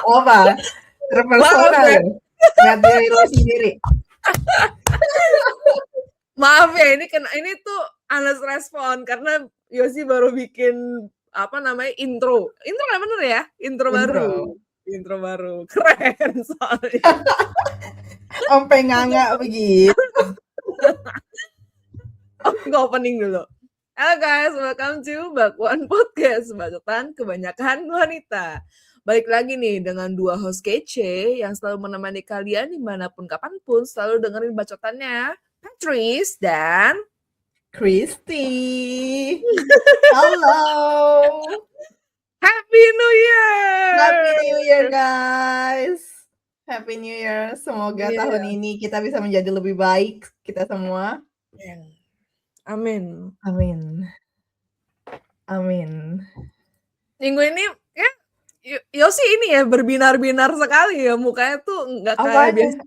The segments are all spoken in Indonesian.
Apa? Terpersona Maaf ya. lo. Nggak diri lo sendiri. Maaf ya, ini tuh Anas respon karena Yosi baru bikin intro. Intro kan bener ya? Intro baru. Keren soalnya. Sampai nganga begitu. Opening dulu. Halo guys, welcome to Bakwan Podcast, bacotan kebanyakan wanita. Balik lagi nih dengan dua host kece yang selalu menemani kalian dimanapun kapanpun, selalu dengerin bacotannya Patrice dan Christy. Halo. Happy New Year! Happy New Year guys. Happy New Year. Semoga Iya. tahun ini kita bisa menjadi lebih baik kita semua. Amin. Minggu ini ya Yosi ini ya berbinar-binar sekali ya, mukanya tuh nggak kayak biasa.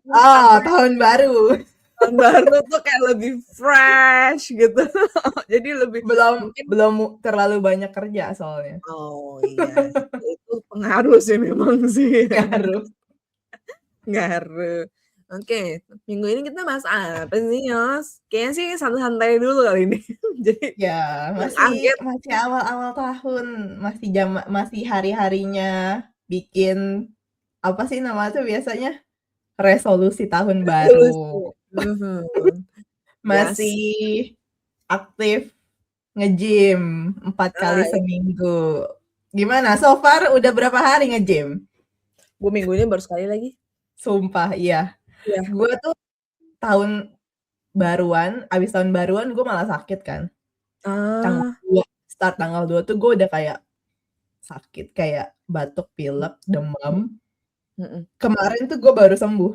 Tahun baru. Tahun baru tuh kayak lebih fresh gitu. Jadi lebih belum terlalu banyak kerja soalnya. Oh iya, itu pengaruh sih memang sih. Ngaruh. Oke, minggu ini kita bahas apa sih, Yos? Kayaknya sih santai-santai dulu kali ini. Jadi ya masih awal-awal tahun, masih hari-harinya bikin apa sih nama tuh biasanya resolusi tahun baru. Masih aktif nge-gym 4 kali seminggu. Gimana? So far udah berapa hari nge-gym? Gue minggu ini baru sekali lagi. Sumpah, iya. Gue tuh abis tahun baruan gue malah sakit kan. Tanggal 2 tuh gue udah kayak sakit, kayak batuk, pilek, demam. Kemarin tuh gue baru sembuh.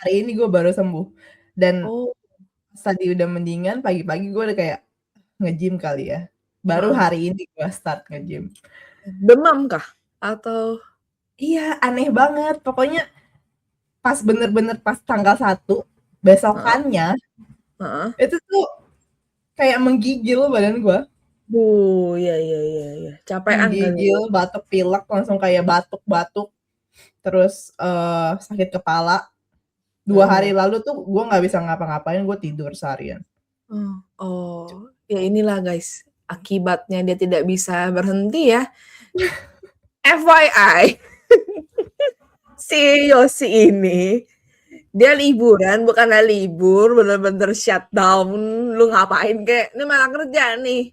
Hari ini gue baru sembuh. Dan tadi udah mendingan, pagi-pagi gue udah kayak nge-gym kali ya. Baru hari ini gue start nge-gym. Demam kah? Atau? Iya, aneh banget. Pokoknya bener-bener pas tanggal 1, besokannya, itu tuh kayak menggigil badan gue. Iya. Capean kali. Menggigil, batuk, pilek, langsung kayak batuk-batuk. Terus sakit kepala. 2 hari lalu tuh gue nggak bisa ngapa-ngapain, gue tidur seharian. Ya inilah guys, akibatnya dia tidak bisa berhenti ya. FYI, si Yosi ini dia liburan, bukannya libur, bener-bener shutdown. Lu ngapain kek? Ini malah kerja nih.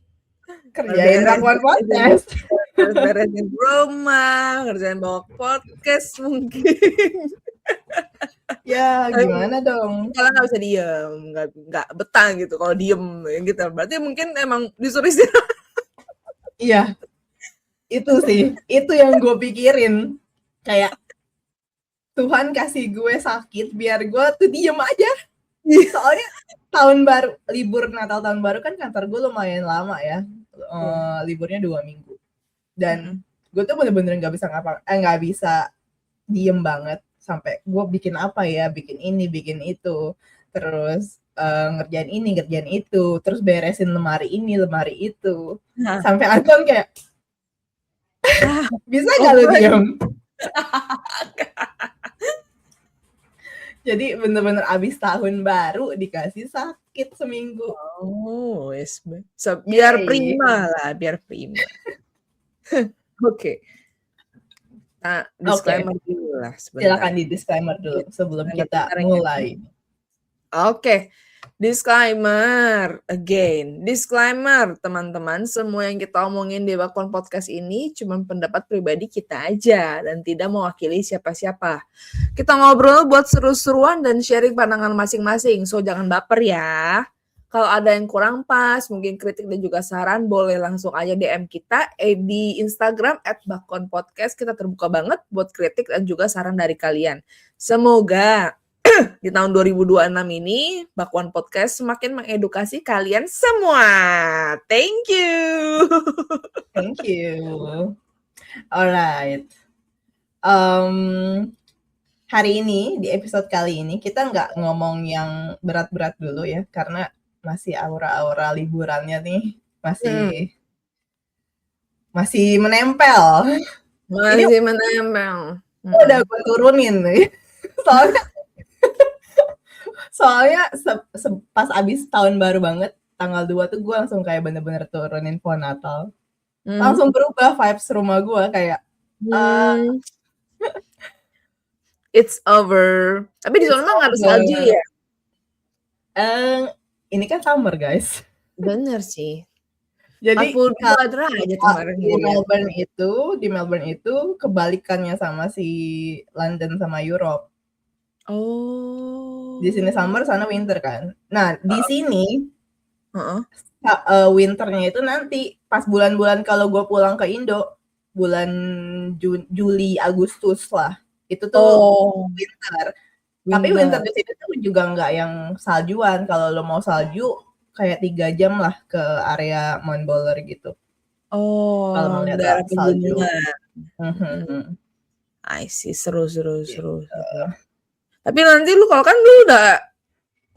Kerjain Bakwan Podcast. Beresin rumah, kerjain bawa podcast mungkin. Ya gimana dong? Kalau nggak bisa diem, nggak betah gitu kalau diem gitu. Berarti mungkin emang disuruh istirahat. Iya, itu sih, itu yang gue pikirin. Kayak Tuhan kasih gue sakit biar gue tuh diem aja. Soalnya tahun baru, libur Natal tahun baru kan kantor gue lumayan lama ya. Liburnya 2 minggu. Dan gue tuh bener-bener nggak bisa diem banget. Sampai gue bikin apa ya, bikin ini, bikin itu. Terus ngerjain ini, ngerjain itu. Terus beresin lemari ini, lemari itu. Sampai Anton kayak, bisa gak lu diem? Jadi bener-bener abis tahun baru dikasih sakit seminggu. Biar prima lah, biar prima. Oke. Nah, disclaimer dulu lah sebentar. Silakan di disclaimer dulu sebelum kita mulai. Oke. Disclaimer again. Disclaimer teman-teman, semua yang kita omongin di Bakwan Podcast ini cuma pendapat pribadi kita aja dan tidak mewakili siapa-siapa. Kita ngobrol buat seru-seruan dan sharing pandangan masing-masing, so jangan baper ya. Kalau ada yang kurang pas, mungkin kritik dan juga saran, boleh langsung aja DM kita di Instagram @bakwanpodcast. Kita terbuka banget buat kritik dan juga saran dari kalian. Semoga di tahun 2026 ini Bakwan Podcast semakin mengedukasi kalian semua. Thank you. Thank you. Alright. Hari ini di episode kali ini kita nggak ngomong yang berat-berat dulu ya, karena masih aura-aura liburannya nih masih masih menempel. Ini Masih menempel. udah gue turunin nih. Soalnya pas abis tahun baru banget, tanggal 2 tuh gue langsung kayak bener-bener turunin pohon Natal. Langsung berubah vibes rumah gue kayak It's over. Tapi di sana mah nggak ada salju ya? Ini kan summer guys. Bener sih. Jadi 42 derajat kemarin di Melbourne itu kebalikannya sama si London sama Europe. Oh. Di sini summer, sana winter kan. Nah, di sini winternya itu nanti pas bulan-bulan kalau gue pulang ke Indo, bulan Juli Agustus lah. Itu tuh winter. Tapi winter di sini tuh juga nggak yang saljuan. Kalau lo mau salju kayak 3 jam lah ke area Mount Buller gitu. Kalau mau lihat daerah salju. I see, seru. Tapi nanti lu kalau kan lu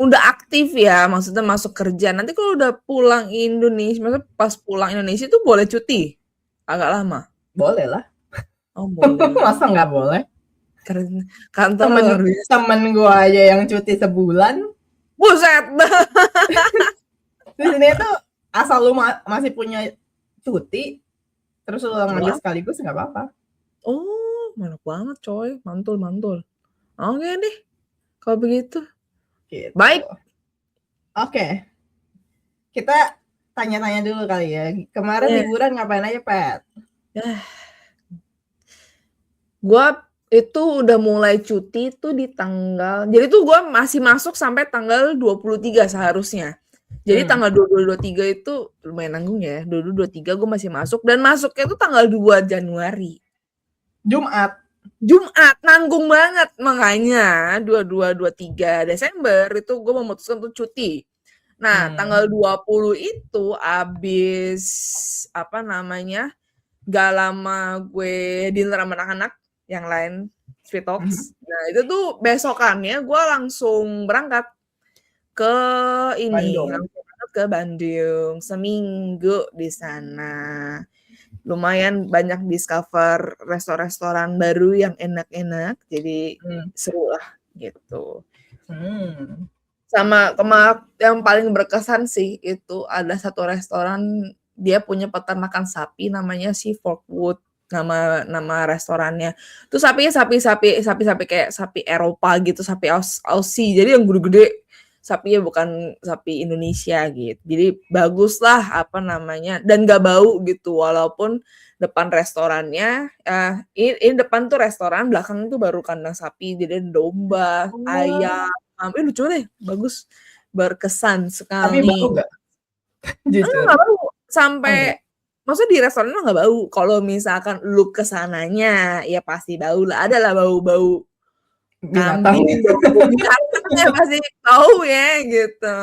udah aktif ya, maksudnya masuk kerja. Nanti kalau udah pulang Indonesia, maksudnya pas pulang Indonesia tuh boleh cuti? Agak lama? Boleh lah. Oh boleh. Masa nggak boleh? Karena kantor temen gue aja yang cuti sebulan. Buset. Di sini tuh asal lu masih punya cuti, terus lu ngambil sekaligus nggak apa-apa. Oh, mantap banget coy, mantul. Oke deh, kalau begitu. Gitu. Baik. Oke. Kita tanya-tanya dulu kali ya. Kemarin liburan ngapain aja, Pat? Gua itu udah mulai cuti tuh di tanggal, jadi tuh gue masih masuk sampai tanggal 23 seharusnya. Jadi tanggal 22-23 itu lumayan nanggung ya. 22-23 gue masih masuk, dan masuknya itu tanggal 2 Januari. Jumat, nanggung banget. Makanya 22-23 Desember itu gue memutuskan untuk cuti. Nah, tanggal 20 itu abis gak lama gue dinner sama anak-anak yang lain, Sweet Talks. Nah, itu tuh besokannya gue langsung berangkat ke Bandung, seminggu di sana. Lumayan banyak discover restoran baru yang enak-enak, jadi seru lah gitu. Sama yang paling berkesan sih itu ada satu restoran, dia punya peternakan sapi namanya si Forkwood, nama restorannya. Tuh sapinya sapi kayak sapi Eropa gitu, sapi Aussie. Jadi yang gede-gede, sapinya bukan sapi Indonesia gitu. Jadi bagus lah dan gak bau gitu, walaupun depan restorannya ini depan tuh restoran, belakang tuh baru kandang sapi, jadi domba, ayam. Lucu deh, bagus, berkesan sekali. Tapi bau gak? Enggak bau sampai maksudnya di restoran nggak bau. Kalau misalkan lu kesananya ya pasti bau lah, ada lah bau kambing, binatangnya pasti bau ya gitu.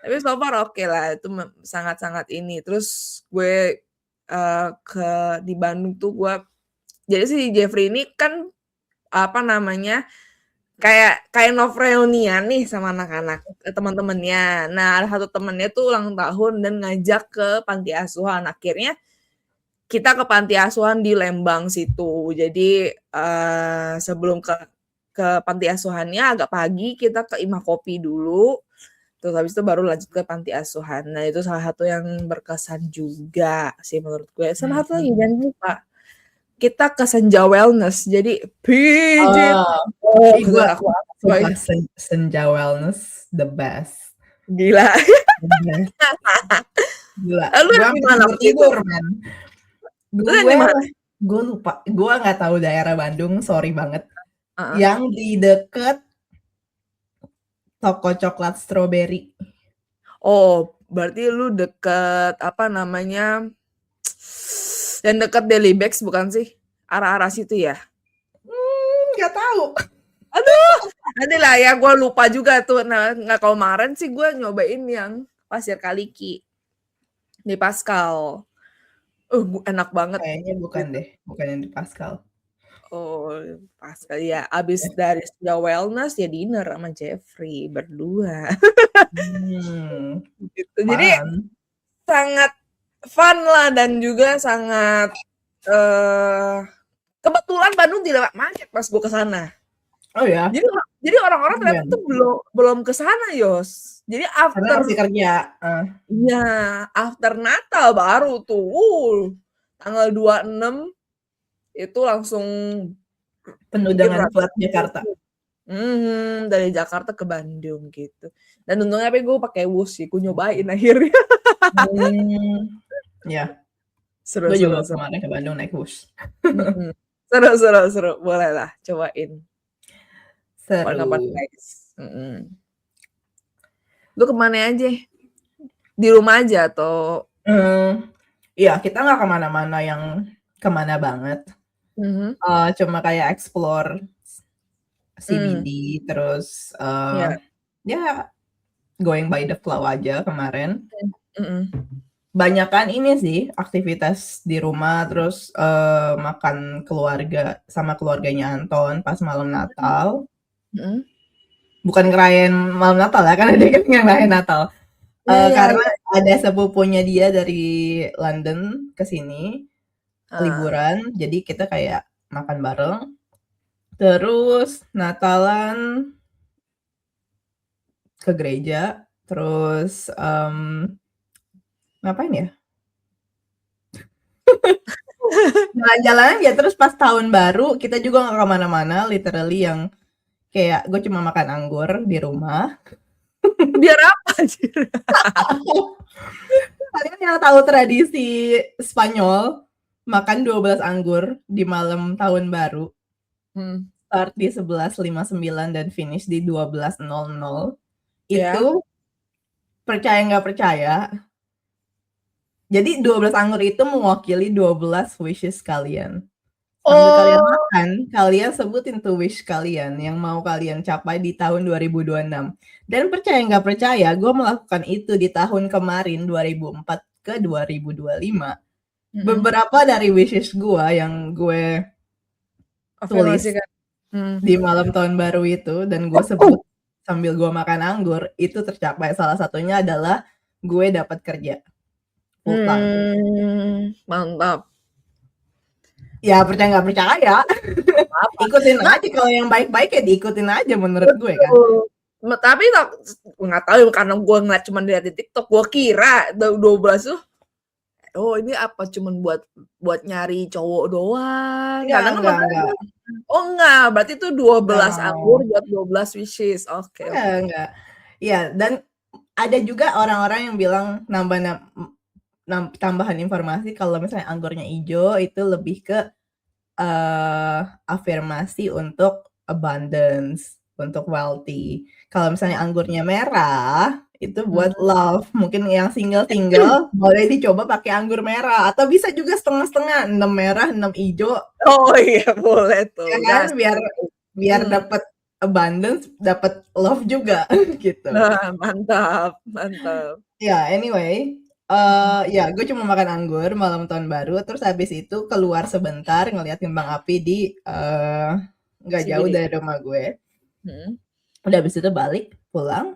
Tapi so far oke lah, itu sangat-sangat ini. Terus gue di Bandung tuh jadi si Jeffrey ini kan kayak of reunian nih sama anak-anak, teman-temannya. Nah, ada satu temennya tuh ulang tahun dan ngajak ke panti asuhan. Akhirnya kita ke panti asuhan di Lembang situ. Jadi sebelum ke panti asuhannya agak pagi, kita ke Imah Kopi dulu. Terus habis itu baru lanjut ke panti asuhan. Nah, itu salah satu yang berkesan juga sih menurut gue. Sama satu lagi, jangan lupa, kita ke Senja Wellness. Jadi pijit. Gue suka Senja Wellness, the best. Gila. Gila. Lu di mana tidur, man? Gue lupa. Gue nggak tahu daerah Bandung, sorry banget. Yang di deket toko coklat strawberry. Oh, berarti lu deket yang deket Daily Bags bukan sih? Arah-arah situ ya? Nggak tahu. Aduh, nanti lah ya, gue lupa juga tuh. Nah, nggak, kemarin sih gue nyobain yang Pasir Kaliki di Pascal. Enak banget. Kayaknya bukan deh, bukan yang di Pascal. Oh, Pascal ya. Abis dari Senja Wellness ya dinner sama Jeffrey berdua. Gitu. Jadi sangat fun lah dan juga sangat kebetulan Bandung tidak macet pas gue ke sana. Oh ya, Jadi orang-orang ternyata tuh belum ke sana, Yos. Jadi karena masih kerja. Iya, after Natal baru tuh. Tanggal 26 itu langsung Penuh bikin dengan plat Jakarta. dari Jakarta ke Bandung gitu. Dan untungnya gue pakai Wus sih, gue nyobain akhirnya. Ya. Seru, Gue juga seru. kemarin ke Bandung naik bus. Seru. Boleh lah, cobain. Kapan-kapan Seru. guys. Lu kemana aja? Di rumah aja atau? Iya, kita nggak kemana-mana yang kemana banget. Cuma kayak explore CBD, terus ya going by the flow aja kemarin. Banyakan ini sih aktivitas di rumah, terus makan keluarga sama keluarganya Anton pas malam Natal. Bukan ngerayain malam Natal ya, karena dia kan ngerayain Natal. Karena ada sepupunya dia dari London ke sini liburan, jadi kita kayak makan bareng. Terus Natalan ke gereja, terus ngapain ya? Jalan-jalan aja, terus pas tahun baru kita juga nggak kemana-mana, literally yang kayak gue cuma makan anggur di rumah. Biar apa sih? Kalian yang tahu tradisi Spanyol makan 12 anggur di malam tahun baru, start di 11.59 dan finish di 12.00. Itu percaya nggak percaya, jadi 12 anggur itu mewakili 12 wishes kalian. Sambil kalian makan, kalian sebutin tuh wish kalian yang mau kalian capai di tahun 2026. Dan percaya nggak percaya, gue melakukan itu di tahun kemarin 2004 ke 2025. Beberapa dari wishes gue yang gue tulis di malam tahun baru itu dan gue sebut sambil gue makan anggur, itu tercapai. Salah satunya adalah gue dapat kerja full time. Mantap. Ya percaya nggak percaya, ikutin aja, kalau yang baik-baik ya diikutin aja menurut gue kan. Tapi nggak tahu karena gue ngeliat cuma lihat di TikTok, gue kira 12 tuh ini apa cuman buat nyari cowok doang. Enggak. Enggak, berarti itu 12 anggur buat 12 wishes. Oke. Enggak. Iya, dan ada juga orang-orang yang bilang tambahan informasi kalau misalnya anggurnya hijau itu lebih ke afirmasi untuk abundance, untuk wealthy. Kalau misalnya anggurnya merah itu buat love. Mungkin yang single boleh dicoba pakai anggur merah, atau bisa juga setengah-setengah, 6 merah 6 hijau. Oh iya, boleh tuh. Ya kan, biar dapat abundance, dapat love juga gitu. Nah, mantap. Ya, anyway, ya gue cuma makan anggur malam tahun baru, terus habis itu keluar sebentar ngeliat kembang api di nggak jauh dari rumah gue. Udah habis itu balik pulang.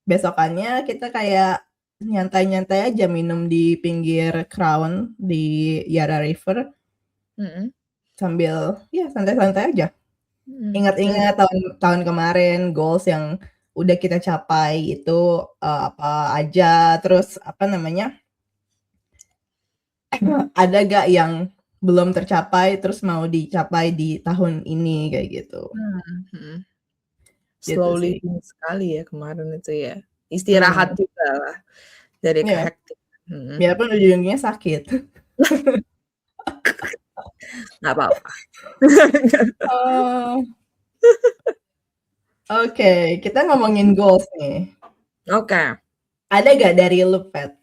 Besokannya kita kayak nyantai-nyantai aja, minum di pinggir Crown di Yarra River, sambil ya santai-santai aja. Ingat-ingat tahun kemarin, goals yang udah kita capai itu apa aja, terus apa namanya, ada gak yang belum tercapai terus mau dicapai di tahun ini kayak gitu. Slow living sekali ya kemarin itu ya, istirahat juga lah dari kehektikan. Biarpun ujung-ujungnya sakit. Nggak apa-apa. Oke, kita ngomongin goals nih. Oke. Ada gak dari lu, Pet,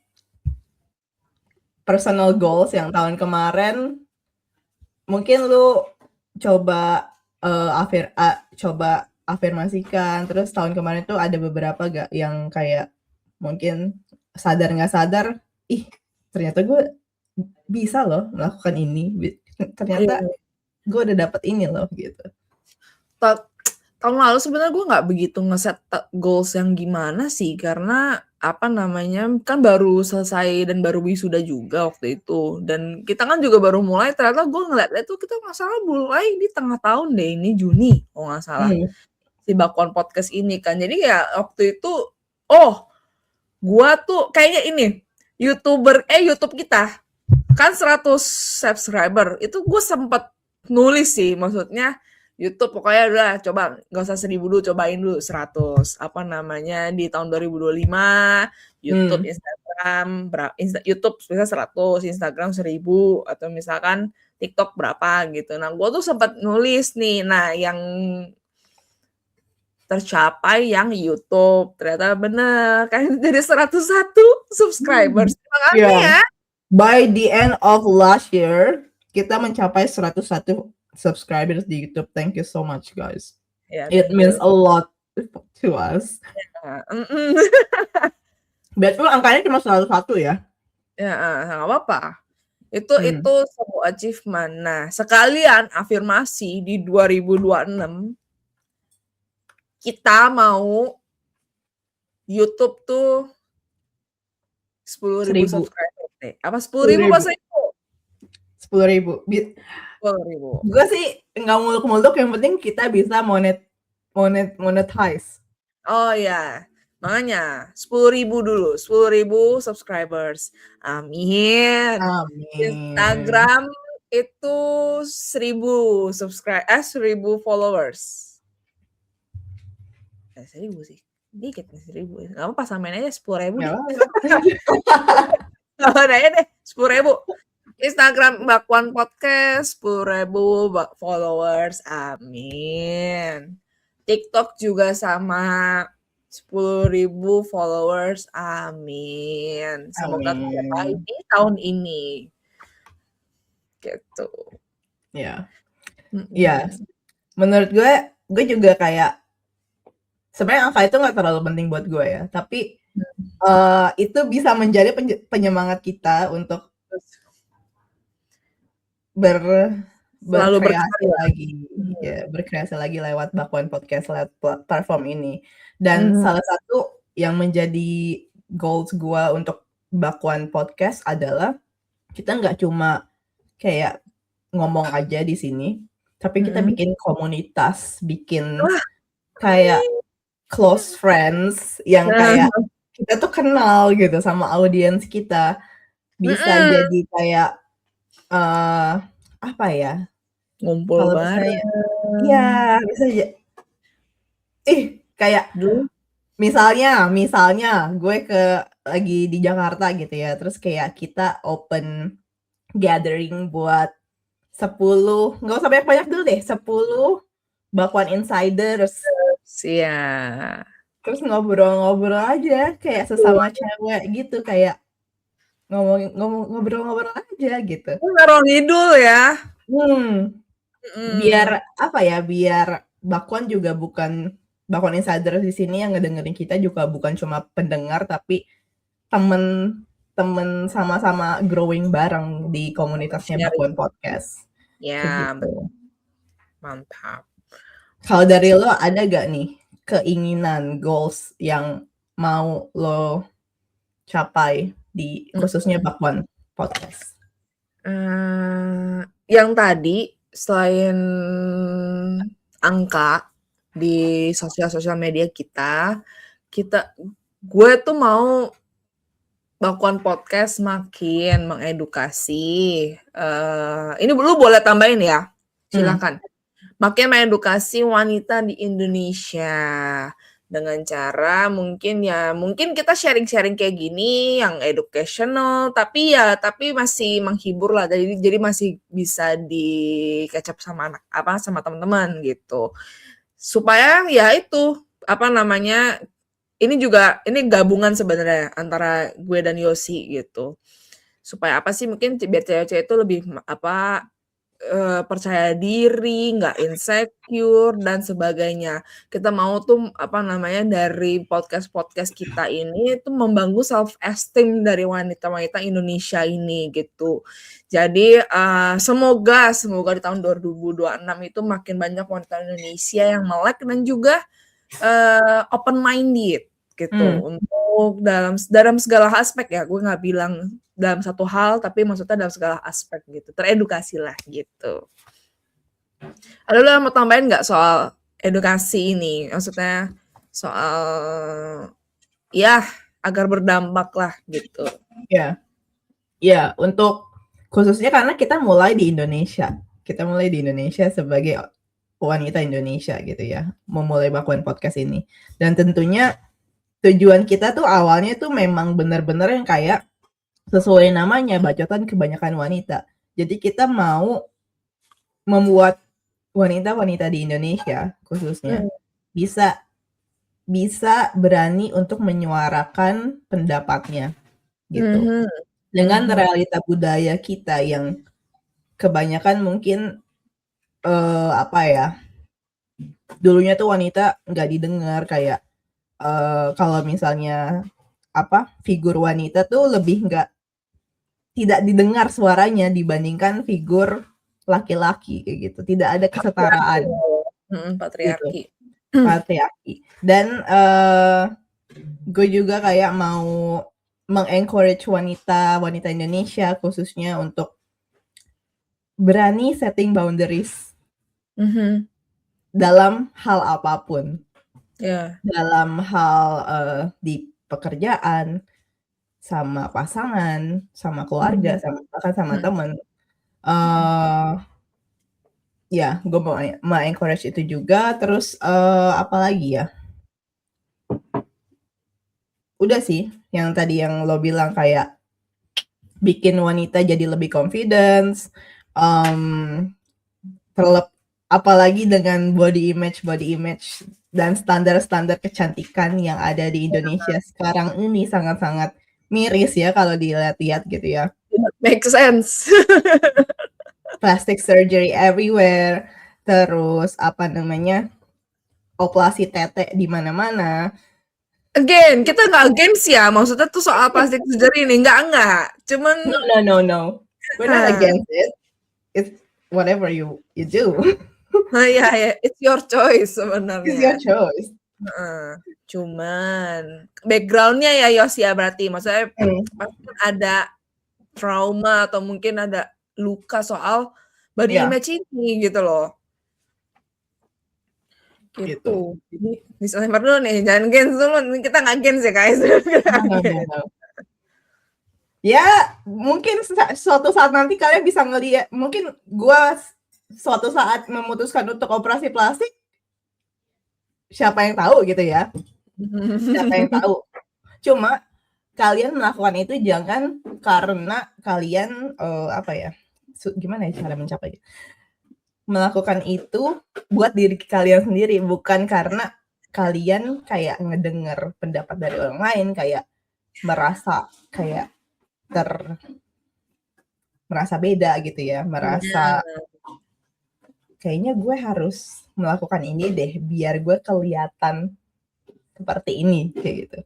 personal goals yang tahun kemarin mungkin lu coba afirmasikan, terus tahun kemarin tuh ada beberapa gak yang kayak mungkin sadar nggak sadar, ternyata gue bisa loh melakukan ini, ternyata gue udah dapet ini loh gitu. tahun lalu sebenarnya gue nggak begitu ngeset goals yang gimana sih, karena apa namanya, kan baru selesai dan baru wisuda juga waktu itu, dan kita kan juga baru mulai, ternyata gue ngeliat itu kita masalah mulai di tengah tahun deh, ini Juni kalau nggak salah, si Bakwan Podcast ini kan. Jadi ya waktu itu, gue tuh kayaknya ini, YouTube kita kan 100 subscriber, itu gue sempet nulis sih, maksudnya YouTube pokoknya udah coba nggak usah 1000 dulu, cobain dulu 100 apa namanya di tahun 2025 YouTube, Instagram YouTube bisa 100, Instagram 1000 atau misalkan TikTok berapa gitu. Nah, gue tuh sempat nulis nih. Nah, yang tercapai yang YouTube ternyata bener kan dari 101 subscribers. Terima kasih ya. By the end of last year, kita mencapai 101 subscribers di YouTube. Thank you so much, guys. Ya, It means a lot to us. Berarti angkanya cuma 101 ya? Ya, nggak apa-apa. Itu sebuah achievement. Nah, sekalian afirmasi di 2026 kita mau YouTube tuh 10.000 subscriber deh. Apa 10.000 bahasa itu? 10.000. 10.000. Gue sih nggak muluk-muluk, yang penting kita bisa monetize. Oh ya, makanya 10.000 dulu, 10.000 subscribers. Amin. Instagram itu 1.000 followers. 1.000 sih, dikit nih 1.000. Nggak apa-apa, samain aja 10.000 deh. Samain aja deh 10.000. Instagram Bakwan Podcast 10.000 followers, amin. TikTok juga sama 10.000 followers, amin. Semoga tercapai di tahun ini. Gitu. Ya. Ya. Menurut gue juga kayak sebenarnya angka itu nggak terlalu penting buat gue ya, tapi itu bisa menjadi penyemangat kita untuk berkreasi lagi, berkreasi lagi lewat Bakwan Podcast, lewat platform ini. Dan salah satu yang menjadi goals gue untuk Bakwan Podcast adalah kita nggak cuma kayak ngomong aja di sini, tapi kita bikin komunitas, bikin kayak close friends yang kayak kita tuh kenal gitu sama audiens kita, bisa jadi kayak apa ya, ngumpul bareng. Iya, bisa aja. Kayak misalnya gue lagi di Jakarta gitu ya, terus kayak kita open gathering buat 10, nggak usah banyak-banyak dulu deh, 10 Bakwan Insiders. Siap. Terus ngobrol-ngobrol aja kayak sesama cewek gitu, kayak ngobrol-ngobrol aja gitu. Ngarang ngidul ya. Biar apa ya, biar Bakwan juga bukan Bakwan Insider di sini yang ngedengerin kita juga bukan cuma pendengar, tapi temen sama-sama growing bareng di komunitasnya Bakwan Podcast. Ya, gitu. Mantap. Kalau dari lo ada gak nih keinginan, goals yang mau lo capai di khususnya Bakwan Podcast? Yang tadi selain angka di sosial media kita, gue tuh mau Bakwan Podcast makin mengedukasi. Ini lu boleh tambahin ya, silakan. Makin mengedukasi wanita di Indonesia dengan cara mungkin kita sharing-sharing kayak gini yang educational, tapi masih menghibur lah, jadi masih bisa dikecap sama sama teman-teman gitu, supaya ya itu ini gabungan sebenarnya antara gue dan Yosi gitu, supaya apa sih, mungkin biar cewek-cewek itu lebih percaya diri, nggak insecure dan sebagainya. Kita mau tuh dari podcast-podcast kita ini tuh membangun self esteem dari wanita-wanita Indonesia ini gitu. Jadi semoga di tahun 2026 itu makin banyak wanita Indonesia yang melek dan juga open minded gitu untuk dalam segala aspek ya. Gue nggak bilang dalam satu hal, tapi maksudnya dalam segala aspek gitu. Teredukasi lah gitu. Ada lo yang mau tambahin nggak soal edukasi ini? Maksudnya soal ya agar berdampak lah gitu. Ya, untuk khususnya karena kita mulai di Indonesia. Kita mulai di Indonesia sebagai wanita Indonesia gitu ya. Memulai Bakuan Podcast ini. Dan tentunya tujuan kita tuh awalnya tuh memang benar-benar yang kayak sesuai namanya, bacotan kebanyakan wanita. Jadi kita mau membuat wanita-wanita di Indonesia khususnya bisa berani untuk menyuarakan pendapatnya gitu. Dengan realita budaya kita yang kebanyakan mungkin dulunya tuh wanita nggak didengar, kayak kalau misalnya figur wanita tuh lebih tidak didengar suaranya dibandingkan figur laki-laki kayak gitu. Tidak ada kesetaraan. Patriarki. Gitu. Patriarki. Dan gue juga kayak mau mengencourage wanita Indonesia khususnya untuk berani setting boundaries dalam hal apapun. Dalam hal di pekerjaan, sama pasangan, sama keluarga, bahkan sama teman. Ya, gue mau encourage itu juga. Terus apa lagi ya? Udah sih, yang tadi yang lo bilang kayak bikin wanita jadi lebih confidence, apalagi dengan body image dan standar-standar kecantikan yang ada di Indonesia sekarang ini sangat-sangat miris ya kalau dilihat-lihat gitu ya. Make sense. Plastic surgery everywhere, terus operasi tete di mana-mana. Again, kita nggak against ya, maksudnya tuh soal plastic surgery ini nggak, cuman no, we're not against it. It's whatever you do. Ya, it's your choice sebenarnya. It's your choice. Cuman backgroundnya ya Yosia berarti, maksudnya pasti ada trauma atau mungkin ada luka soal body image ini gitu loh. Gitu. Jadi disclaimer dulu nih, jangan gens dulu, kita nggak gens ya guys. Ya mungkin suatu saat nanti kalian bisa ngeliat, mungkin gue suatu saat memutuskan untuk operasi plastik, siapa yang tahu gitu ya. Siapa yang tahu. Cuma kalian melakukan itu jangan karena kalian gimana ya cara mencapai. Melakukan itu buat diri kalian sendiri, bukan karena kalian kayak ngedenger pendapat dari orang lain, kayak merasa kayak merasa beda gitu ya, merasa kayaknya gue harus melakukan ini deh biar gue kelihatan seperti ini kayak gitu.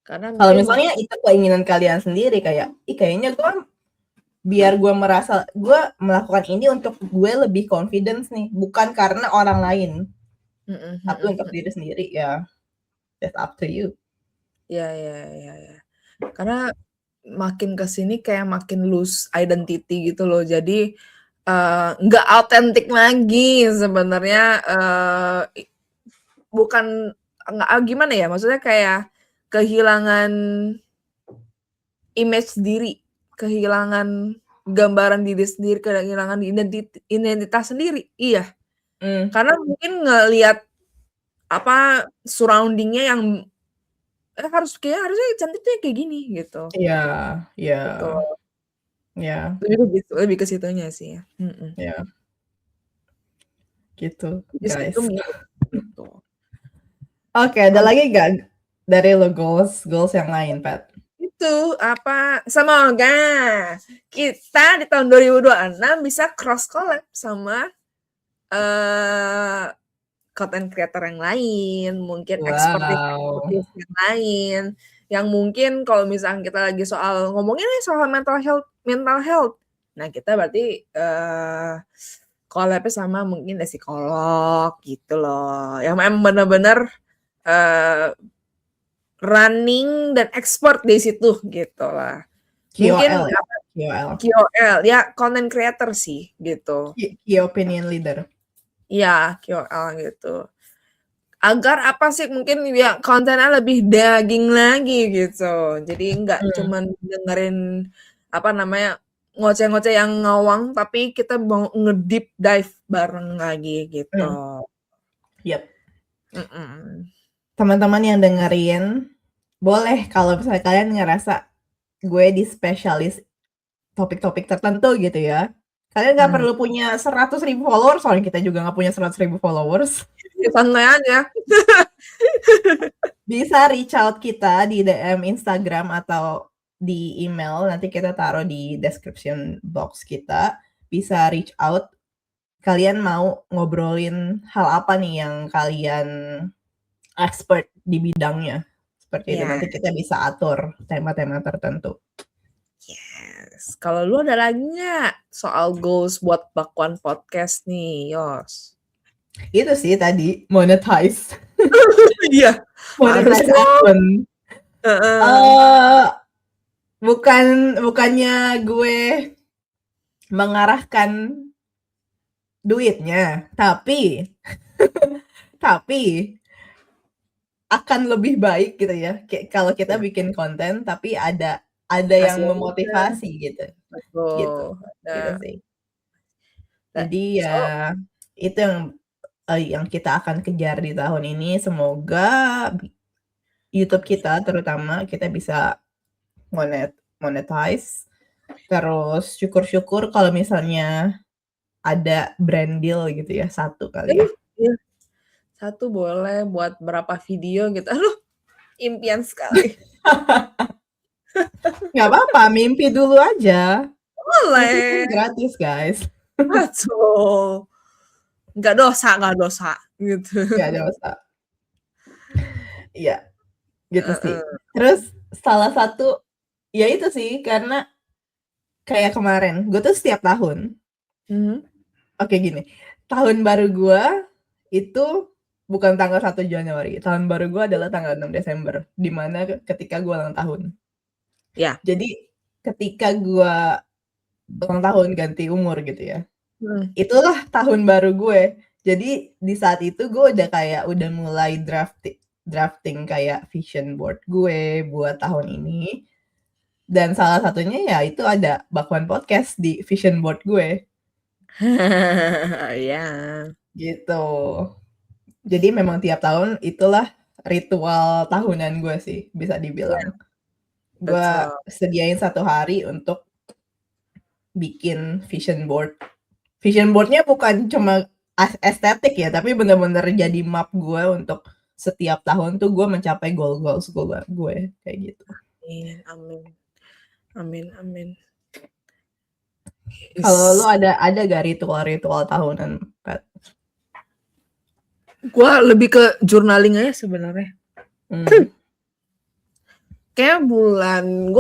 Karena kalau misalnya itu keinginan kalian sendiri, kayak kayaknya gue biar gue merasa gue melakukan ini untuk gue lebih confidence nih, bukan karena orang lain, tapi untuk diri sendiri, ya that's up to you. Ya. Karena makin kesini kayak makin loose identity gitu loh, jadi nggak autentik lagi sebenarnya. Bukan nggak gimana ya, maksudnya kayak kehilangan image diri, kehilangan gambaran diri sendiri, kehilangan identitas sendiri. Iya. Karena mungkin ngelihat surroundingnya yang harusnya cantiknya kayak gini gitu. Iya. Gitu. Ya. Lebih ke situnya sih ya. Ya. Gitu, guys. Gitu. Oke, ada lagi gak dari lo goals yang lain, Pat? itu semoga kita di tahun 2026 bisa cross collab sama content creator yang lain, mungkin Wow. ekspertis yang lain, yang mungkin kalau misalnya kita lagi ngomongin nih soal mental health. Nah, kita berarti collab-nya sama mungkin psikolog gitu loh. Yang memang benar-benar running dan expert di situ gitu lah. Mungkin KOL ya? KOL. KOL ya, content creator sih gitu. Key opinion leader. Iya, KOL gitu. Agar mungkin ya kontennya lebih daging lagi gitu. Jadi nggak cuman dengerin ngoceh-ngoceh yang ngawang, tapi kita mau nge-deep dive bareng lagi gitu. Yep. Mm-mm. Teman-teman yang dengerin, boleh kalau misalnya kalian ngerasa gue di spesialis topik-topik tertentu gitu ya. Kalian nggak perlu punya 100.000 followers, soalnya kita juga nggak punya 100.000 followers. Santai aja. Bisa reach out kita di DM Instagram atau di email, nanti kita taruh di description box kita. Bisa reach out, kalian mau ngobrolin hal apa nih yang kalian expert di bidangnya. Seperti itu, nanti kita bisa atur tema-tema tertentu. Yes. Kalau lu ada lagi nggak soal goals buat Bakwan Podcast nih, Yos? Itu sih tadi, monetize. Iya. Monetize akun. Bukannya gue mengarahkan duitnya, tapi akan lebih baik gitu ya. Kayak kalau kita bikin konten tapi ada yang memotivasi gitu. Betul. Gitu sih. Jadi ya itu yang kita akan kejar di tahun ini. Semoga YouTube kita terutama kita bisa monetize. Terus syukur-syukur kalau misalnya ada brand deal gitu ya, 1 kali ya. Iya. 1 boleh buat berapa video gitu. Aduh, impian sekali. Nggak apa-apa, mimpi dulu aja. Boleh. Mimpi kan gratis, guys. Betul. Nggak dosa gitu. Nggak dosa. Iya, gitu sih. Terus salah satu, ya itu sih, karena kayak kemarin, gue tuh setiap tahun, oke gini, tahun baru gue itu bukan tanggal 1 Januari, tahun baru gue adalah tanggal 6 Desember, di mana ketika gue ulang tahun. Ya. Jadi ketika gue ulang tahun ganti umur gitu ya, itulah tahun baru gue. Jadi di saat itu gue udah mulai drafting kayak vision board gue buat tahun ini. Dan salah satunya ya itu ada Bakwan Podcast di vision board gue. Iya. Gitu. Jadi memang tiap tahun itulah ritual tahunan gue sih, bisa dibilang. Gue sediain 1 hari untuk bikin vision board. Vision board-nya bukan cuma estetik ya, tapi bener-bener jadi map gue untuk setiap tahun tuh gue mencapai goals gue kayak gitu. Amin. Kalau lu ada gak ritual tahunan, Pat? Gue lebih ke journaling aja sebenarnya. Kayak gue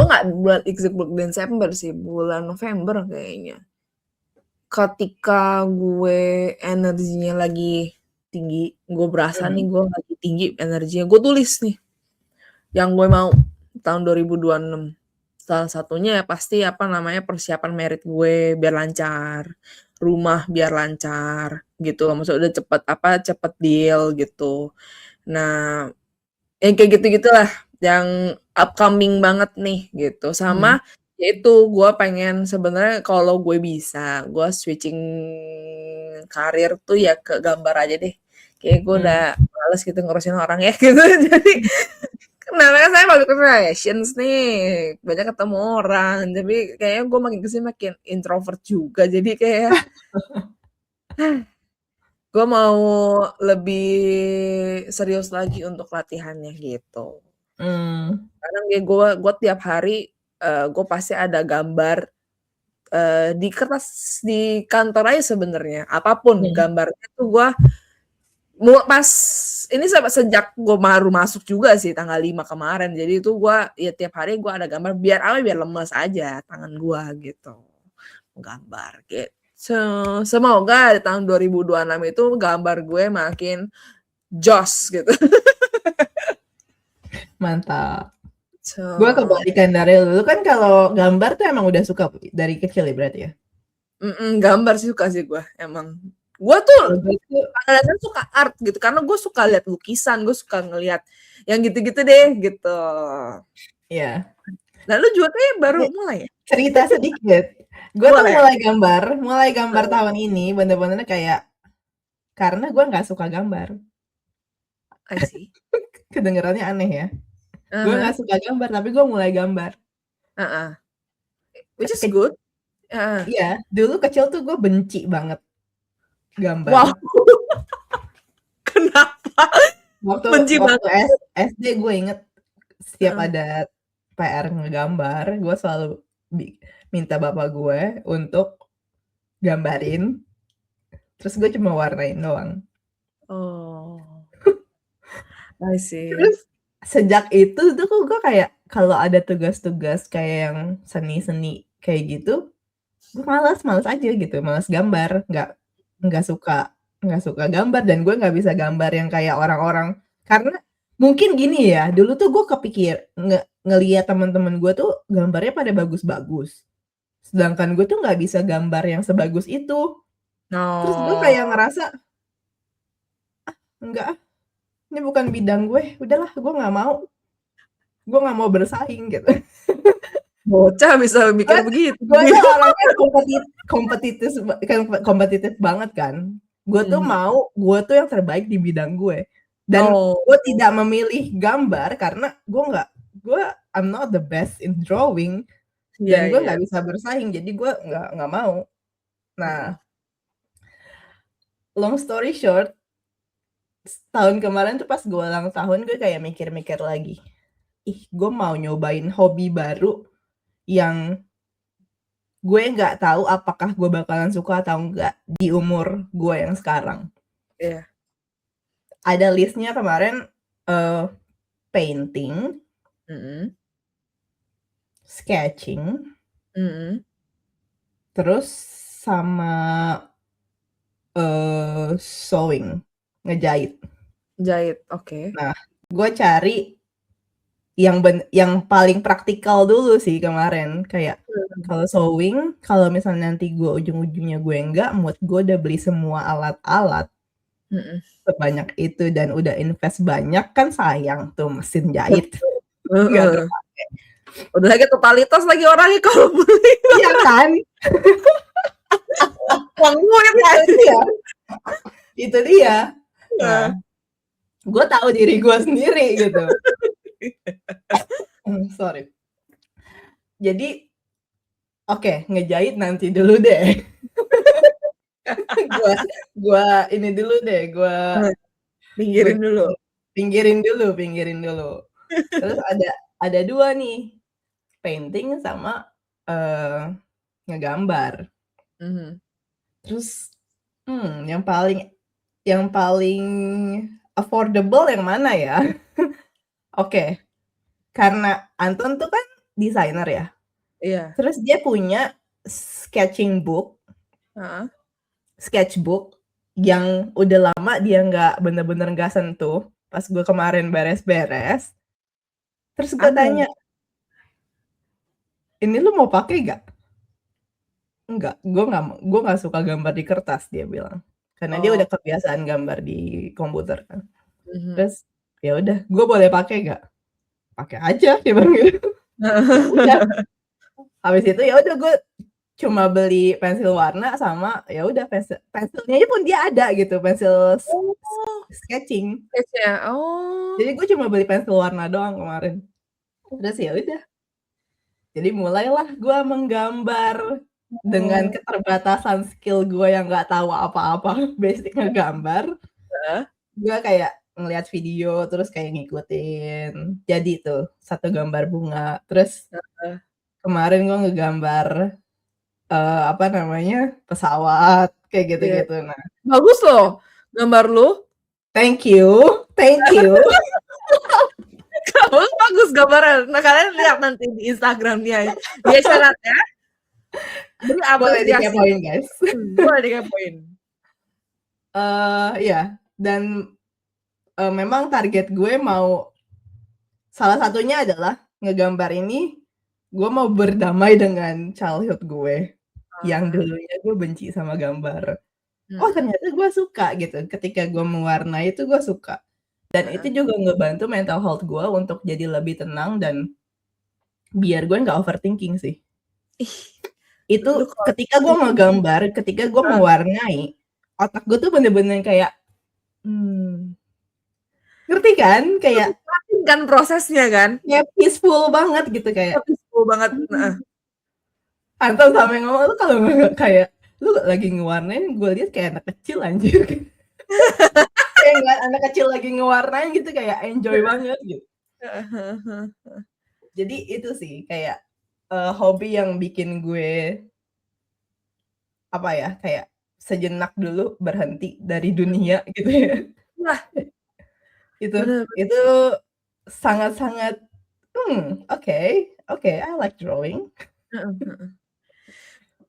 nggak bulan Desember sih, bulan November kayaknya. Ketika gue energinya lagi tinggi, gue berasa nih gue lagi tinggi energinya, gue tulis nih yang gue mau tahun 2026. Salah satunya ya pasti persiapan merit gue biar lancar, rumah biar lancar gitu, maksudnya udah cepet deal gitu. Nah, yang kayak gitu-gitulah yang upcoming banget nih gitu. Sama yaitu gue pengen sebenarnya kalau gue bisa, gue switching karir tuh ya ke gambar aja deh. Kayak gue udah males gitu ngurusin orang ya gitu. Jadi namanya saya public relations nih, banyak ketemu orang. Tapi kayaknya gue makin kesini makin introvert juga. Jadi kayak gue mau lebih serius lagi untuk latihannya gitu. Karena gue tiap hari gue pasti ada gambar di kertas di kantor aja sebenarnya. Apapun gambarnya tuh gue pas ini sejak gue baru masuk juga sih tanggal 5 kemarin. Jadi itu gue ya tiap hari gue ada gambar biar lemes aja tangan gue gitu. Gambar gitu. Semoga di tahun 2026 itu gambar gue makin jos gitu. Mantap. Gue kebalikan dari lu kan kalau gambar tuh emang udah suka dari kecil ya berarti ya? Gambar sih suka sih gue emang. Gue tuh kadang-kadang suka art gitu karena gue suka lihat lukisan, gue suka ngelihat yang gitu-gitu deh gitu. Iya. Nah lu juga kayak baru mulai ya? Cerita sedikit. Gue tuh mulai gambar tahun ini bener-bener kayak karena gue nggak suka gambar. I see. Kedengerannya aneh ya. Gue nggak suka gambar tapi gue mulai gambar. Which is good. Iya, dulu kecil tuh gue benci banget gambar. Wow. Kenapa? Waktu SD gue inget setiap ada PR ngegambar, gue selalu minta bapak gue untuk gambarin, terus gue cuma warnain doang. Oh, I see. Terus sejak itu tuh gue kayak kalau ada tugas-tugas kayak yang seni-seni kayak gitu, gue malas aja gitu, malas gambar, nggak suka gambar dan gue nggak bisa gambar yang kayak orang-orang karena mungkin gini ya dulu tuh gue kepikir ngelihat teman-teman gue tuh gambarnya pada bagus-bagus sedangkan gue tuh nggak bisa gambar yang sebagus itu terus gue kayak ngerasa enggak ini bukan bidang gue udahlah gue nggak mau bersaing gitu. Bocah bisa mikir begitu. Gue tuh orangnya kompetitif banget kan. Gue tuh gue tuh yang terbaik di bidang gue. Dan gue tidak memilih gambar karena I'm not the best in drawing. Dan gue nggak bisa bersaing, jadi gue nggak mau. Nah, long story short, tahun kemarin tuh pas gue ulang tahun gue kayak mikir-mikir lagi. Gue mau nyobain hobi baru yang gue nggak tahu apakah gue bakalan suka atau enggak di umur gue yang sekarang. Iya. Ada listnya kemarin painting, sketching, terus sama sewing, ngejahit. Jahit, oke. Nah, gue cari yang paling praktikal dulu sih kemarin kayak kalau sewing kalau misalnya nanti gue ujung-ujungnya gue enggak mood gue udah beli semua alat-alat sebanyak itu dan udah invest banyak kan sayang tuh mesin jahit nggak kepake. Udah lagi totalitas lagi orangnya kalau beli iya kan itu dia nah gue tahu diri gue sendiri gitu. Sorry. Jadi oke, ngejahit nanti dulu deh. gua ini dulu deh, pinggirin dulu. Terus ada dua nih, painting sama ngegambar. Terus yang paling affordable yang mana ya? Oke. Karena Anton tuh kan desainer ya. Iya. Terus dia punya sketchbook yang udah lama dia bener-bener nggak sentuh. Pas gue kemarin beres-beres, terus gue tanya, ini lu mau pakai gak? Enggak, gue nggak suka gambar di kertas dia bilang, karena dia udah kebiasaan gambar di komputer kan. Terus ya udah, gue boleh pakai gak? Pakai aja dia bilang gitu. Udah. Habis itu ya udah gue cuma beli pensil warna sama ya udah pensilnya pun dia ada gitu, pensil sketching. Jadi gue cuma beli pensil warna doang kemarin. Terus ya udah. Jadi mulailah gue menggambar dengan keterbatasan skill gue yang nggak tahu apa-apa, basic ngegambar. Gue kayak ngelihat video terus kayak ngikutin. Jadi tuh satu gambar bunga. Terus Heeh. kemarin gue ngegambar apa namanya pesawat kayak Iya. gitu-gitu. Nah, Bagus loh gambar lu. thank you. Bagus bagus gambarnya. Nah kalian lihat nanti di Instagramnya dia share ya. Beri Boleh apresiasi. dikepoin guys. Boleh dikepoin. Ya dan memang target gue mau salah satunya adalah ngegambar ini gue mau berdamai dengan childhood gue yang dulunya gue benci sama gambar. Oh ternyata gue suka gitu. Ketika gue mewarnai itu gue suka. Dan itu juga ngebantu mental health gue untuk jadi lebih tenang dan biar gue nggak overthinking sih. Itu ketika gue ngegambar, ketika gue mewarnai, otak gue tuh bener-bener kayak ngerti kan? Kayak kan prosesnya kan? ya peaceful banget gitu kayak. Peaceful banget. Anton sampai ngomong tuh kalau nggak kayak lu lagi ngewarnain, gue lihat kayak anak kecil anjir. Kayak nggak anak kecil lagi ngewarnain gitu kayak enjoy banget gitu. Jadi itu sih kayak hobi yang bikin gue apa ya kayak sejenak dulu berhenti dari dunia gitu ya. Nah, itu sangat-sangat oke, I like drawing.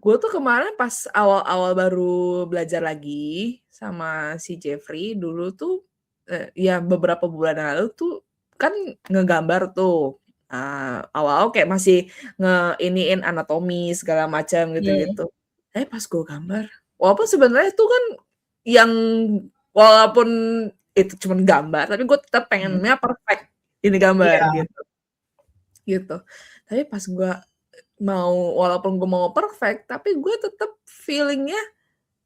Gue tuh kemarin pas awal-awal baru belajar lagi sama si Jeffrey dulu tuh ya beberapa bulan lalu tuh kan ngegambar tuh awal-awal kayak masih ngeiniin anatomi segala macam gitu-gitu. Pas gue gambar, walaupun sebenarnya itu kan yang walaupun itu cuma gambar, tapi gue tetap pengennya perfect ini gambar gitu. Tapi pas gue walaupun gue mau perfect, tapi gue tetap feelingnya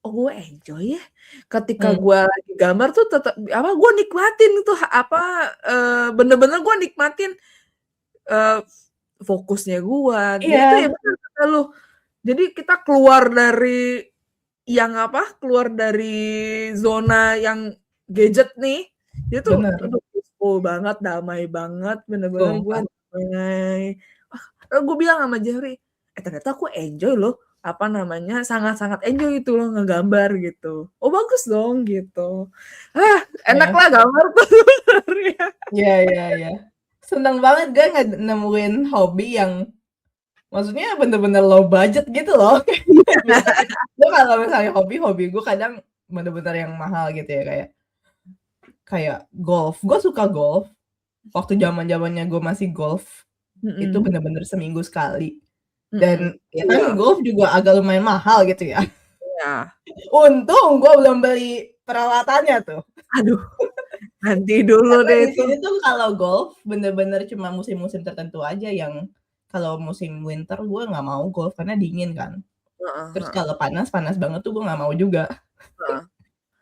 gue enjoy ya. Ketika gue lagi gambar tuh tetap gue nikmatin itu bener-bener gue nikmatin fokusnya gue. Itu ya benar kata lu. Jadi kita keluar dari keluar dari zona yang gadget nih. Dia tuh peaceful banget, damai banget, bener-bener gue damai. Gue bilang sama Jeffrey, ternyata aku enjoy loh, sangat-sangat enjoy itu loh ngegambar gitu. Oh bagus dong gitu. Enak lah gambar tuh sebenarnya. Iya. Seneng banget gue nemuin hobi yang maksudnya bener-bener low budget gitu loh. Gue kalau misalnya hobi gue kadang bener-bener yang mahal gitu ya kayak golf. Gue suka golf. Waktu zamannya gue masih golf itu bener-bener seminggu sekali. Dan ya kan golf juga agak lumayan mahal gitu ya. Iya. Untung gue belum beli peralatannya tuh. Aduh, nanti dulu deh itu. Di sini tuh kalau golf bener-bener cuma musim-musim tertentu aja yang kalau musim winter gue nggak mau golf karena dingin kan. Terus kalau panas banget tuh gue nggak mau juga.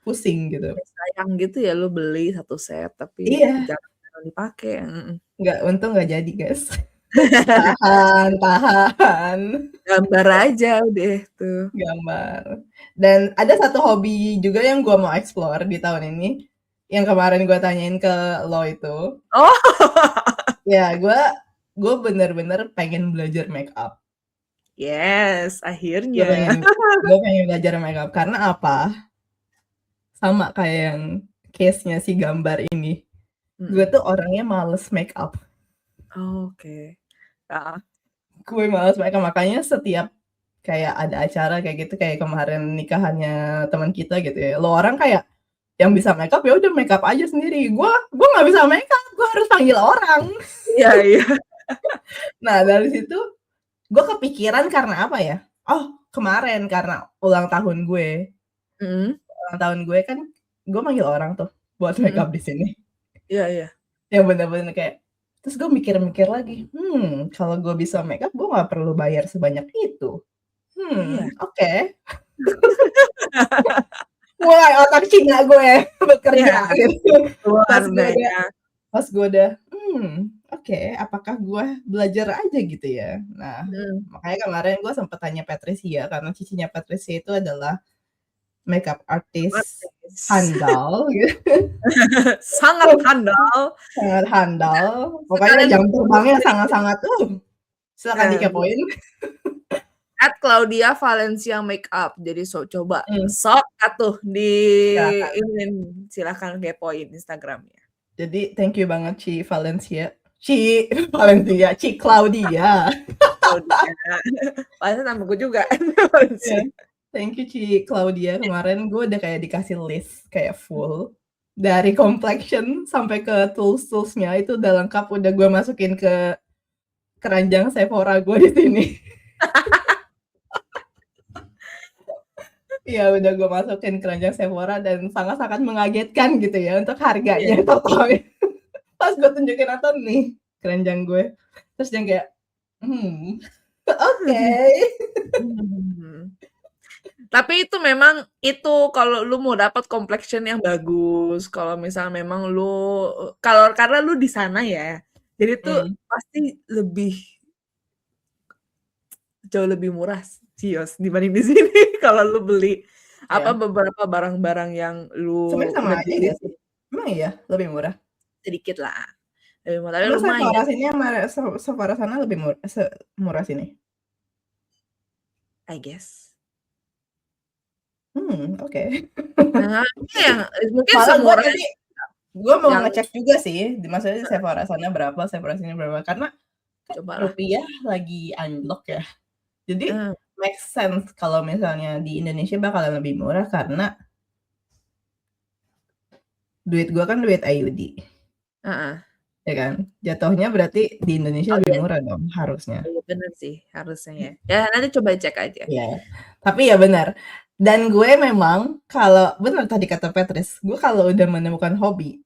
Pusing gitu. Sayang gitu ya lu beli satu set tapi jangan dipakai. Nggak, untung nggak jadi guys. Tahan. Gambar aja udah tuh. Gambar. Dan ada satu hobi juga yang gue mau explore di tahun ini. Yang kemarin gue tanyain ke lo itu. Oh. Ya, gue bener-bener pengen belajar make up. Yes, akhirnya. Gue pengen belajar make up. Karena apa? Sama kayak yang case-nya si gambar ini. Gue tuh orangnya males make up. Oke. Gue males make up. Makanya setiap kayak ada acara kayak gitu, kayak kemarin nikahannya teman kita gitu ya. Lo orang kayak yang bisa make up ya udah make up aja sendiri. Gue nggak bisa make up, gue harus panggil orang. Iya. Nah dari situ gue kepikiran karena apa ya? Oh kemarin karena ulang tahun gue. Ulang tahun gue kan gue manggil orang tuh buat make up di sini. Iya. Yang bener-bener kayak terus gue mikir-mikir lagi, kalau gue bisa make up gue nggak perlu bayar sebanyak itu. Oke. Mulai otak Cina gue bekerja gitu. Pas gue udah oke, apakah gue belajar aja gitu ya. Nah makanya kemarin gue sempat tanya Patricia karena cicinya Patricia itu adalah makeup artist Artis. handal gitu. Sangat handal. Sangat handal. Pokoknya Sekalian jam terbangnya jadi sangat-sangat silakan dikepoin. @Claudia Valencia Makeup. Jadi coba sok atuh Silakan. silakan kepoin Instagramnya. Jadi thank you banget Ci Valencia. Ci Claudia. Padahal nama gue juga. Thank you Ci Claudia. Kemarin gue udah kayak dikasih list kayak full. Dari complexion sampai ke tools-toolsnya itu udah lengkap. Udah gue masukin ke keranjang Sephora gue di sini. Iya, udah gue masukin keranjang Sephora dan sangat-sangat mengagetkan gitu ya untuk harganya totalnya. Pas gue tunjukin Anton nih keranjang gue. Terus dia kayak, oke. Tapi itu memang itu kalau lu mau dapat complexion yang bagus, kalau misalnya memang lu karena lu di sana ya. Jadi tuh pasti jauh lebih murah sih Yos dibanding di sini kalau lu beli beberapa barang-barang yang lu sebenarnya sama aja ya sih. Emang iya lebih murah? Sedikit lah. Lebih murah, tapi Emang lumayan. Sephora sini sama Sephora sana lebih murah sini? I guess. Oke. Nah, mungkin semurah gue mau ngecek juga sih, maksudnya di Sephora sana berapa, Sephora sini berapa, karena rupiah lagi anjlok ya. Jadi make sense kalau misalnya di Indonesia bakalan lebih murah karena duit gue kan duit IUD. Ya kan? Jatuhnya berarti di Indonesia lebih murah dong harusnya. Iya bener sih, harusnya ya. Ya nanti coba cek aja. Iya. Tapi ya benar. Dan gue memang kalau benar tadi kata Petris, gue kalau udah menemukan hobi,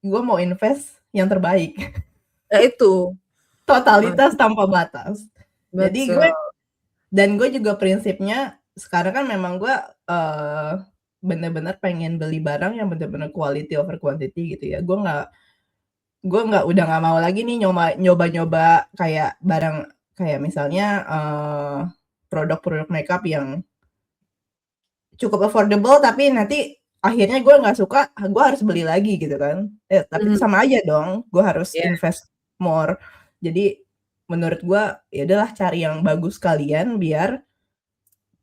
gue mau invest yang terbaik. Ya itu. Totalitas tanpa batas. Jadi gue juga prinsipnya sekarang kan memang gue bener-bener pengen beli barang yang bener-bener quality over quantity gitu ya. Gue udah nggak mau lagi nih nyoba-nyoba kayak barang kayak misalnya produk-produk makeup yang cukup affordable tapi nanti akhirnya gue nggak suka, gue harus beli lagi gitu kan. Tapi sama aja dong, gue harus invest more. Jadi menurut gue ya udahlah cari yang bagus kalian biar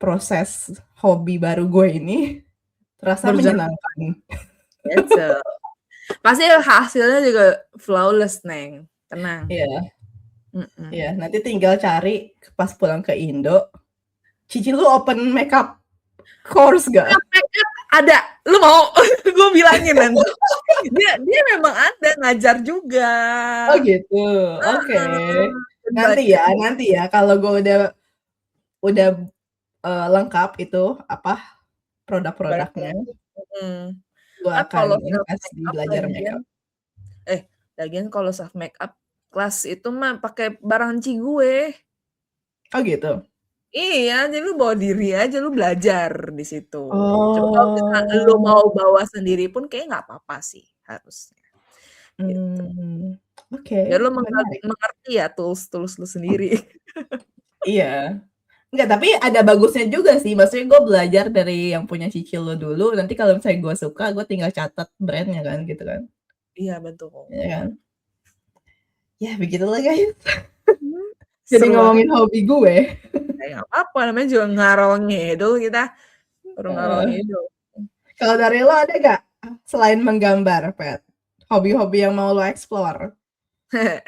proses hobi baru gue ini terasa menyenangkan. Pasti hasilnya juga flawless, Neng. Tenang. Iya, nanti tinggal cari pas pulang ke Indo. Cici lu open makeup course gak? Ada, lu mau? Gue bilangin nanti. Dia memang ada ngajar juga. Oh gitu, oke. Nanti ya kalau gue udah lengkap itu apa produk-produknya. Gue akan invest di belajar makeup. Lagian kalau self makeup kelas itu mah pakai barang Ci gue. Oh gitu. Iya, jadi lu bawa diri aja, lu belajar di situ. Coba kalau misalnya lu Oh. mau bawa sendiri pun kayaknya nggak apa-apa sih harusnya. Gitu. Oke. Ya lu mengerti ya tools lu sendiri. Iya. Enggak, tapi ada bagusnya juga sih. Maksudnya gue belajar dari yang punya cicil lo dulu. Nanti kalau misalnya gue suka, gue tinggal catat brandnya kan, gitu kan. Iya, betul. Iya kan? Ya, begitulah guys. Jadi ngomongin hobi gue. Ya nggak apa-apa, namanya juga ngarol ngidul kita. Baru ngarol ngidul. Kalau dari lo ada gak selain menggambar, Pet? Hobi-hobi yang mau lo explore?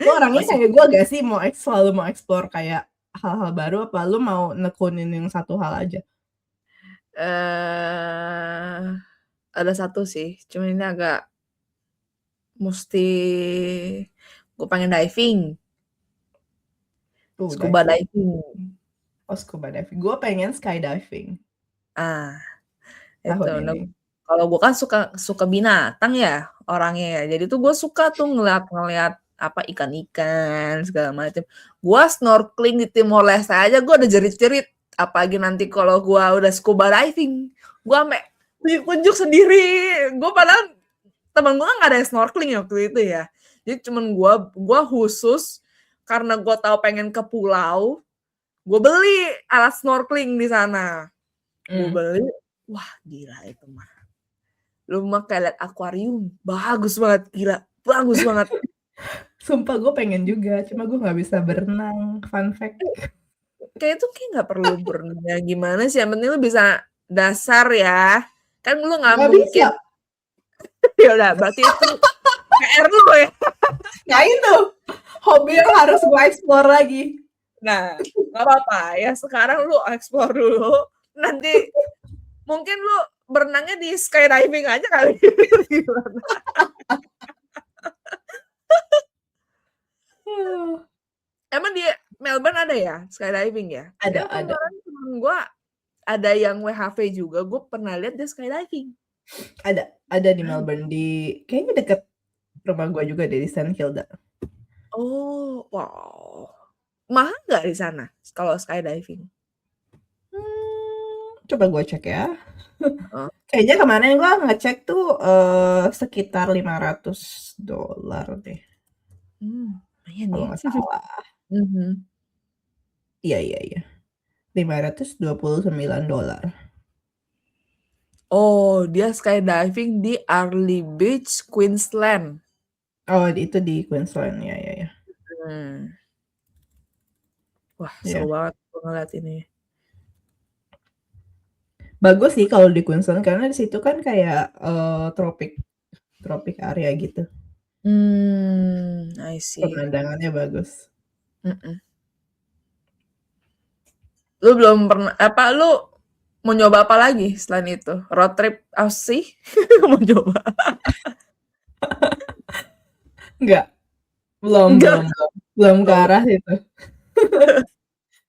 Lo orangnya kayak gue gak sih selalu mau explore kayak hal-hal baru, apa lo mau nekunin yang satu hal aja? Ada satu sih, cuma ini agak mesti gue pengen diving. Scuba diving. Oh, scuba diving. Gue pengen skydiving. Itu. Kalau gue kan suka binatang ya orangnya ya. Jadi tuh gue suka tuh ngeliat apa ikan-ikan segala macam. Gue snorkeling di Timor Leste aja gue udah jerit-jerit. Apalagi nanti kalau gue udah scuba diving, gue sampai kunjuk sendiri. Gue padahal temen gue kan nggak ada yang snorkeling waktu itu ya. Jadi cuman gue khusus karena gue tahu pengen ke pulau, gue beli alat snorkeling di sana. Gue beli, Wah, gila itu mah. Lu mah kayak liat akuarium, bagus banget, gila, bagus banget. Sumpah gue pengen juga, cuma gue nggak bisa berenang. Fun fact. Kayak itu kayak nggak perlu berenang ya gimana sih, yang penting lu bisa dasar ya. Kan lu nggak Nggak mungkin. bisa. Ya udah, berarti itu PR lu ya. Nah itu hobi yang harus gue explore lagi. Nah, nggak apa-apa ya. Sekarang lu explore dulu. Nanti mungkin lu berenangnya di skydiving aja kali. Gimana? Emang di Melbourne ada ya skydiving ya? Ada, Yang ada. kemarin temen gue ada yang WHV juga, gue pernah lihat dia skydiving. Ada di Melbourne, kayaknya deket rumah gue juga deh, di St. Kilda. Oh, wow. Mahal nggak di sana kalau skydiving? Coba gue cek ya. Oh. Kayaknya kemarin gue ngecek tuh sekitar $500 deh. Lumayan Kalau ya. nggak salah. Iya. $529. Oh, dia skydiving di Early Beach, Queensland. Oh, itu di Queensland, ya. Wah, Iya. seru banget gue ngeliat ini. Bagus sih kalau di Queensland karena di situ kan kayak tropik area gitu. I see. Pemandangannya bagus. Lu belum pernah lu mau nyoba apa lagi selain itu? Road trip Aussie? Mau coba? Enggak. Belum ke arah itu.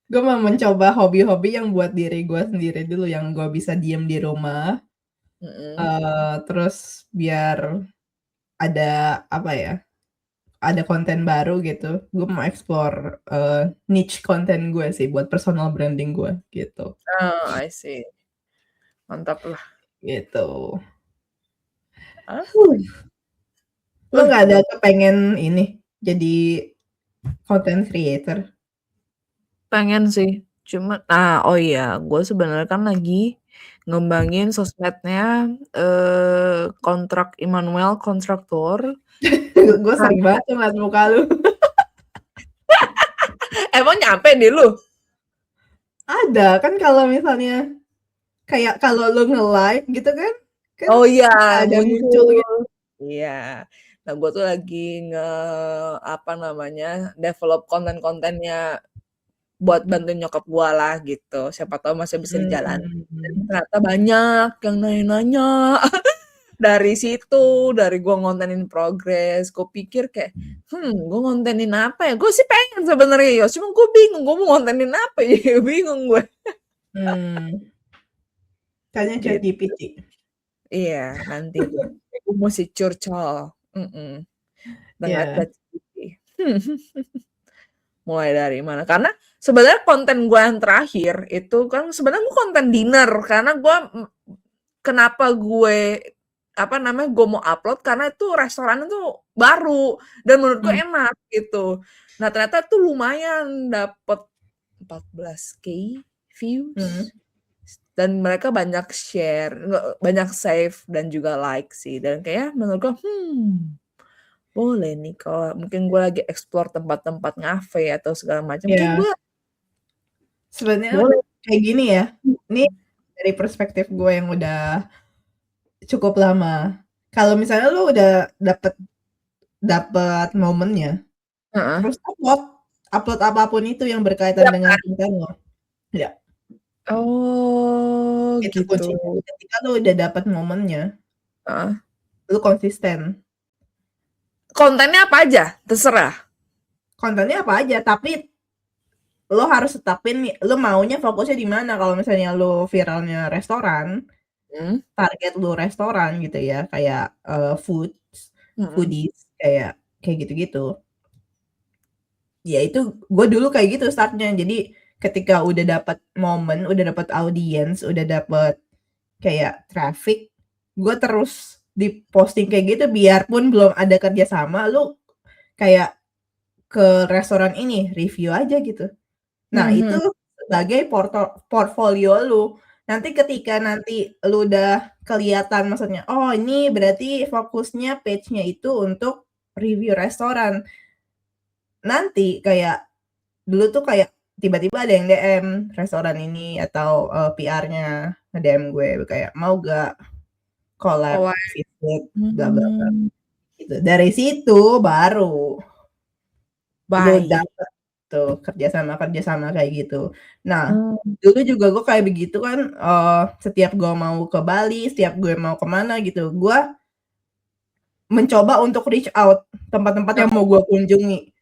Gue mau mencoba hobi-hobi yang buat diri gue sendiri dulu, yang gue bisa diem di rumah. Terus biar ada apa ya, ada konten baru gitu. Gue mau explore niche konten gue sih buat personal branding gue gitu. Oh, I see. Mantap lah. Gitu. Hah? Lo nggak ada kepengen ini jadi content creator? Pengen sih. Cuma oh iya, gue sebenarnya kan lagi ngembangin sosmednya kontrak Immanuel kontraktor. Gue sering banget ngeliat muka lu. Emang nyampe di lu? Ada kan, kalau misalnya kayak kalau lu nge-live gitu kan Oh iya, ada muncul gitu. Iya. Nah, gue tuh lagi develop konten-kontennya buat bantuin nyokap gue lah gitu. Siapa tahu masih bisa dijalan. Dan ternyata banyak yang nanya-nanya. Dari situ, dari gue ngontenin progress, gue pikir kayak, gue ngontenin apa ya? Gue sih pengen sebenarnya, cuma gue bingung, gue mau ngontenin apa ya? Bingung gue. Tanya ChatGPT. Iya, nanti gue mesti curcol. Dengan ChatGPT. Mulai dari mana? Karena sebenarnya konten gue yang terakhir itu kan sebenarnya gue konten dinner, karena kenapa gue mau upload karena itu restoran itu baru dan menurut gue enak gitu. Nah, ternyata tuh lumayan dapet 14K views. Dan mereka banyak share, banyak save dan juga like sih. Dan kayak menurut gue boleh nih kalau mungkin gue lagi explore tempat-tempat ngafe atau segala macam. Kayak gue sebenarnya kayak gini ya. Ini dari perspektif gue yang udah cukup lama. Kalau misalnya lu udah dapet momennya, terus upload apapun itu yang berkaitan dengan konten lo. Ya. Oh, Itu gitu. kuncinya. Ketika lu udah dapet momennya, lu konsisten. Kontennya apa aja, terserah. Kontennya apa aja, tapi lo harus tetapin lo maunya fokusnya di mana. Kalau misalnya lo viralnya restoran, target lo restoran gitu ya, kayak foodies, kayak gitu-gitu. Ya itu gue dulu kayak gitu startnya. Jadi ketika udah dapat momen, udah dapat audience, udah dapat kayak traffic, gue terus di posting kayak gitu, biarpun belum ada kerjasama, lu kayak ke restoran ini review aja gitu. Nah itu sebagai portfolio lu. Nanti ketika lu udah kelihatan maksudnya, oh ini berarti fokusnya page-nya itu untuk review restoran. Nanti kayak dulu tuh kayak tiba-tiba ada yang DM restoran ini atau PR-nya nge-DM gue kayak mau gak collab visit bla bla bla gitu. Dari situ baru lu dapet tuh kerjasama kayak gitu. Nah, dulu juga gue kayak begitu kan, setiap gue mau ke Bali, setiap gue mau kemana gitu, gue mencoba untuk reach out tempat-tempat yang mau gue kunjungi.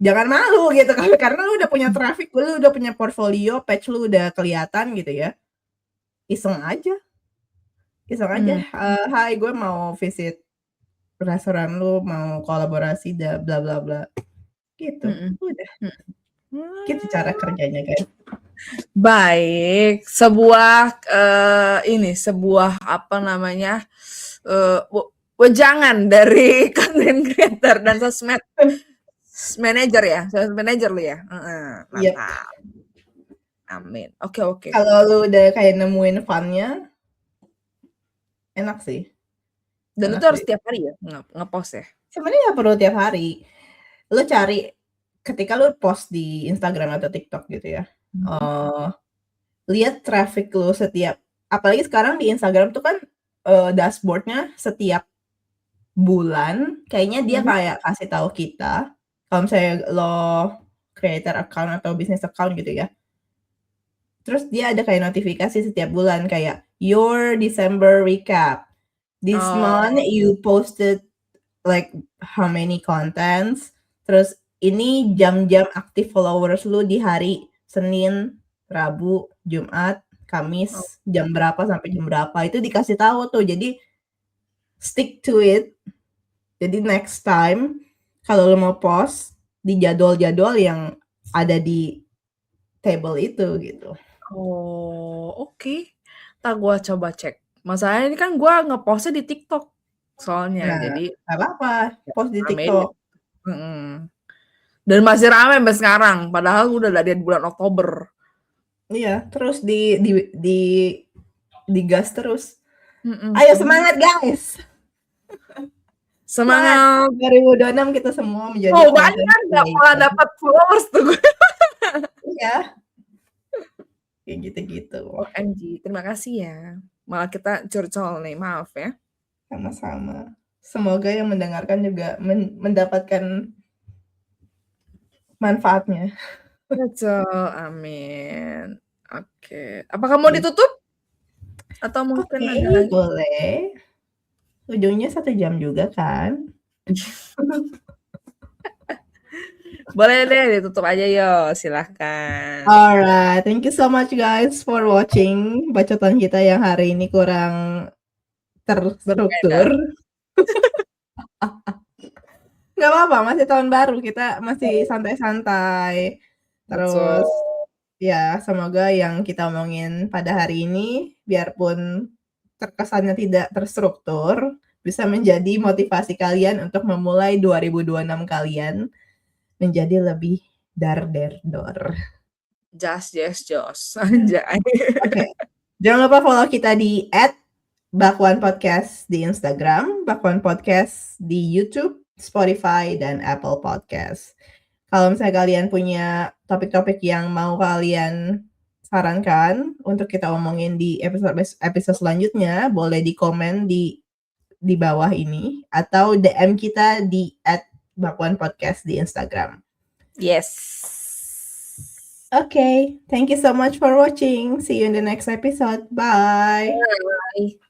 Jangan malu gitu kan, karena lu udah punya traffic, lu udah punya portfolio, page lu udah kelihatan gitu ya. Iseng aja. Hai gue mau visit restoran lu, mau kolaborasi bla bla bla. Gitu. Udah. Gitu cara kerjanya, guys. Baik, sebuah apa namanya, wejangan dari content creator dan sosmed manager ya, sosmed manager lu ya? Yep. Mantap. Amin. Oke. Kalau lu udah kayak nemuin fun-nya, enak sih. Dan Enak itu harus sih. tiap hari ya nge-post ya? Sebenarnya nggak perlu tiap hari. Lu cari ketika lu post di Instagram atau TikTok gitu ya, lihat traffic lu setiap, apalagi sekarang di Instagram tuh kan dashboard-nya setiap bulan kayaknya dia kayak kasih tahu kita kalau misalnya lo creator account atau business account gitu ya. Terus dia ada kayak notifikasi setiap bulan kayak your December recap. This month you posted like how many contents. Terus ini jam-jam aktif followers lu di hari Senin, Rabu, Jumat, Kamis, jam berapa sampai jam berapa. Itu dikasih tahu tuh. Jadi stick to it. Jadi next time kalau lu mau post di jadwal-jadwal yang ada di table itu gitu. Oke. Ntar gue coba cek. Masalahnya ini kan gue nge-postnya di TikTok soalnya, Nah, jadi nggak apa-apa, post di ramein. TikTok. Dan masih rame sampai sekarang, padahal udah dari bulan Oktober. Iya, terus digas terus. Ayo semangat guys. Semangat. 2026 kita semua menjadi banyak nggak malah dapat followers tuh gue. Iya. Kayak gitu-gitu. OMG, terima kasih ya. Malah kita curcol nih, maaf ya. Sama-sama. Semoga yang mendengarkan juga mendapatkan manfaatnya. Betul, amin. Oke. Apakah mau ditutup? Atau mungkin ada lagi? Boleh. Ujungnya 1 jam juga kan? Boleh deh, ditutup aja yo, silahkan. Alright, thank you so much guys for watching bacotan kita yang hari ini kurang terstruktur. Nggak apa-apa, masih tahun baru, kita masih santai-santai. Terus ya semoga yang kita omongin pada hari ini biarpun terkesannya tidak terstruktur bisa menjadi motivasi kalian untuk memulai 2026 kalian menjadi lebih dar-der-dor. Jos. Anjay. Oke. Jangan lupa follow kita di @bakwanpodcast di Instagram, Bakwan Podcast di YouTube, Spotify, dan Apple Podcast. Kalau misalnya kalian punya topik-topik yang mau kalian sarankan untuk kita omongin di episode selanjutnya, boleh di komen di bawah ini atau DM kita di @bakwanpodcast di Instagram. Yes. Okay, thank you so much for watching. See you in the next episode. Bye. Bye.